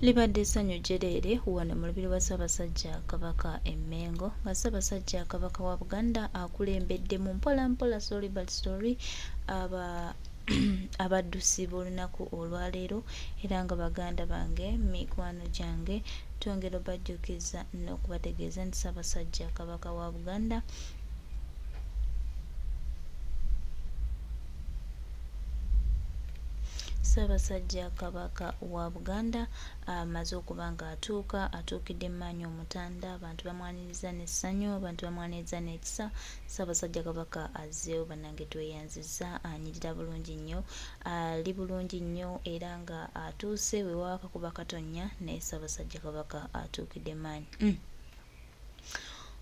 Libadde essanyu jjereere wano mu lubiri lwa Ssaabasajja Kabaka Emmengo nga Ssaabasajja Kabaka wa Buganda akulembedde mu mpolampola story but story abaddusi b'olunaku olwaleero era nga baganda bange mikwano gyange twongera obajjukiza n'okubategeeza nti Ssaabasajja Kabaka wa Buganda Ssaabasajja Kabaka wa Buganda amaze okuba nga atuukidde Mmanyi Omutanda. Abantu bamwaniriza n'essanyu, abantu bamwaniriza n'ekisa. Ssaabasajja Kabaka azzeewo bannange tweyanzizza, anyirira bulungi nnyo, ali bulungi nnyo era nga atuuse we waba kakuba katonnya naye Ssaabasajja Kabaka atuukidde Mmanyi.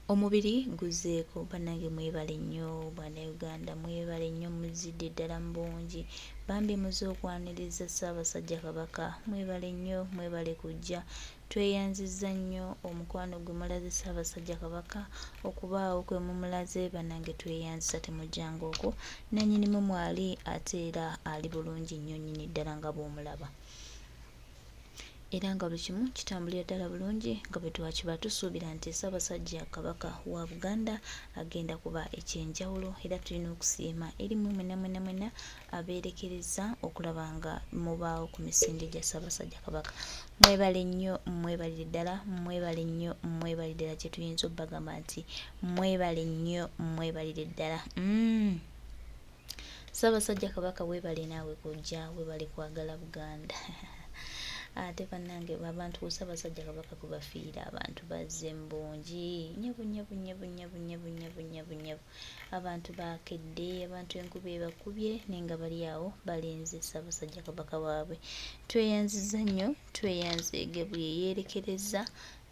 Omubiri guzzeeko bannange, mwebale nnyo Bannayuganda, mwebale nnyo, muzidde ddala mu bungi, bambi muze okwaniriza Ssaabasajja Kabaka, mwebale nnyo, mwebale kujja. Tweyanzizza nnyo omukwano gwe mulaze Ssaabasajja Kabaka, okubaawo kwe mumulaze bannange tweyanzizza, temujjanga okwo. Nannyinimu mwali ate era ali bulungi nnyo nnyini ddala nga bw'omulaba. Era nga buli kimu kitambulira ddala bulungi nga bwe twakiba tusuubira nti Ssaabasajja Kabaka wa Buganda agenda kuba ekyenjawulo, era tulina okusiima eri mwena abeerekereza okulaba nga mubaawo ku misinde gya Ssaabasajja Kabaka. Mwebale nnyo, mwebalire ddala, mwebale nnyo, mwebalire ddala, kye tuyinza obbagamba nti mwebale nnyo, mwebalire ddala. Ssaabasajja Kabaka weebale naawe kujja, weebale kwagala Buganda. Ate bannange abantu ku Ssaabasajja Kabaka kubafiira, abantu bazze mu bungi nyabu, abantu bakedde, abantu enkuba ebakubye naye nga bali awo balinze Ssaabasajja Kabaka waabwe. Tweyanzizza nnyo, tweyanzeege buli yeerekereza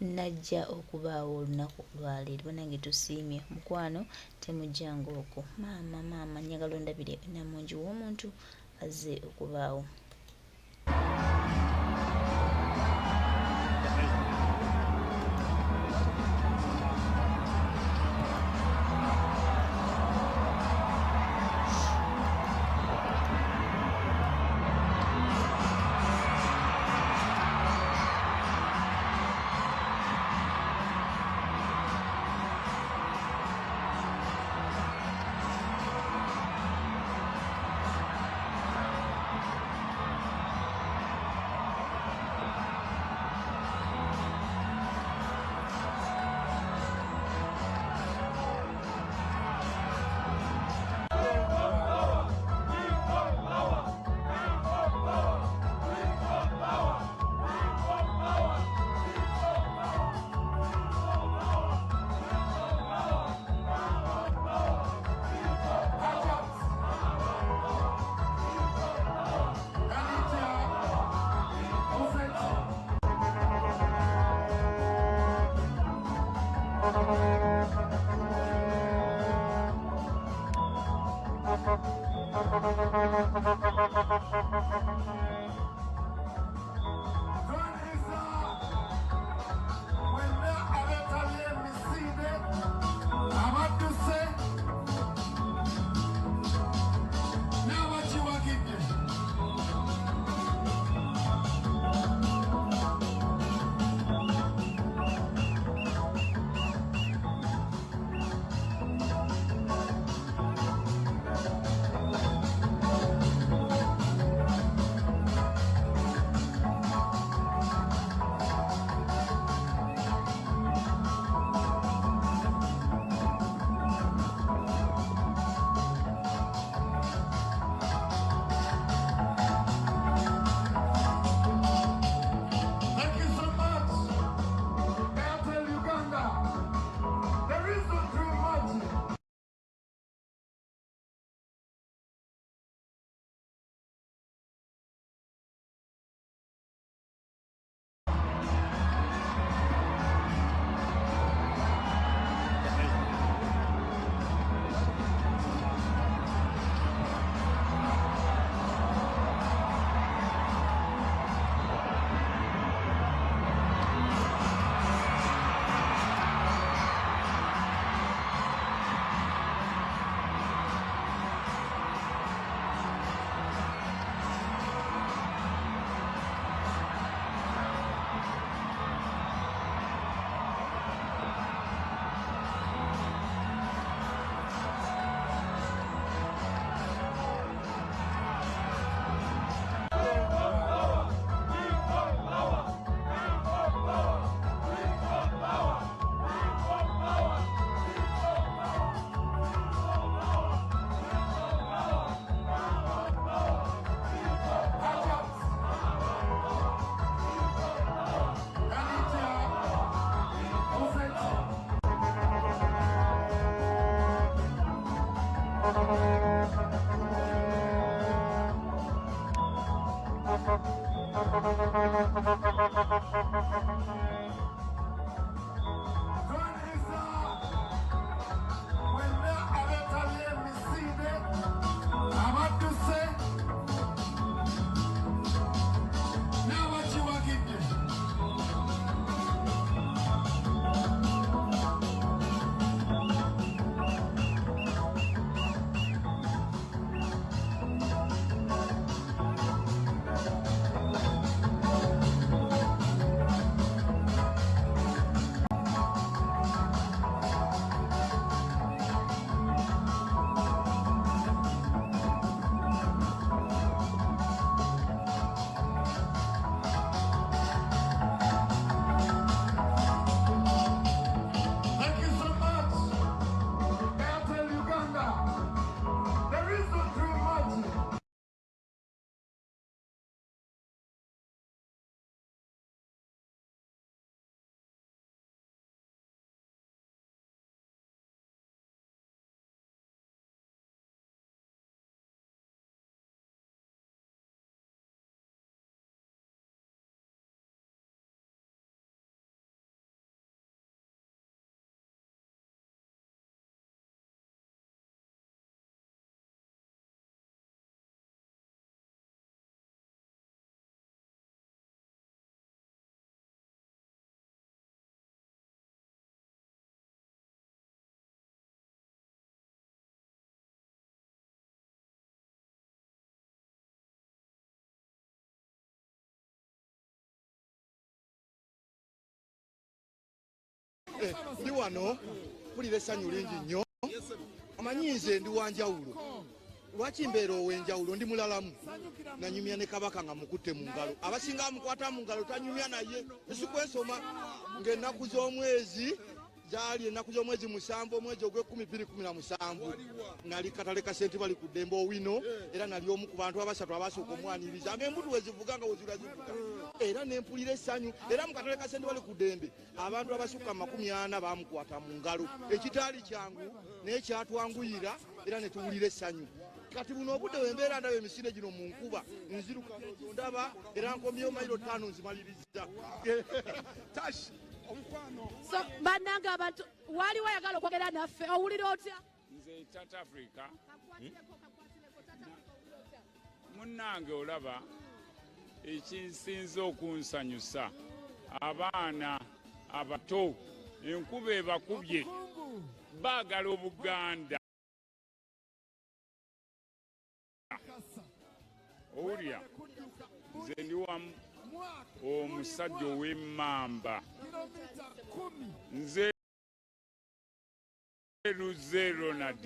najja okubaawo olunaku olwaleero. Bannange tusiimye mukwano, temujjanga okwo. Maama njagala ondabire namungi w'omuntu azze okubaawo. Ndi wano mpulira essanyu lingi nnyo. Amanyi nze ndi wa njawulo. Lwaki mbeera ow'enjawulo ndi mulalamu. Nanyumya ne Kabaka nga mukutte mu ngalo. Abasinga amukwata mu ngalo tanyumya naye. Esikwesoma ng'ennaku z'omwezi zaali ennaku z'omwezi 7 omwezi ogw'10/2017 nali katale ka sente bali ku ddembe owino era nali omu ku bantu abasatu abasooka omwaniriza ng'embuto wezivuga nga wezira zivuga era nempulira essanyu era mu katale ka sente bali ku ddembe abantu abasukka 40 bamukwata mu ngalo ekitaali kyangu naye kyatwanguyira era ne tuwulira essanyu. Kati buno obudde wembeera ndaba emisinde gino mu nkuba nziruka ndaba era nkomyewo mayiro 5 nzimaliriza. So bannange abantu waliwo ayagala okwogera naffe owulira otya? Nze South Africa munnange olaba ekinsinze okunsanyusa abaana abato enkuba ebakubye baagala obuganda. Owulira nze ndi wamu omusajja ow'emmamba nze Luze Ronald.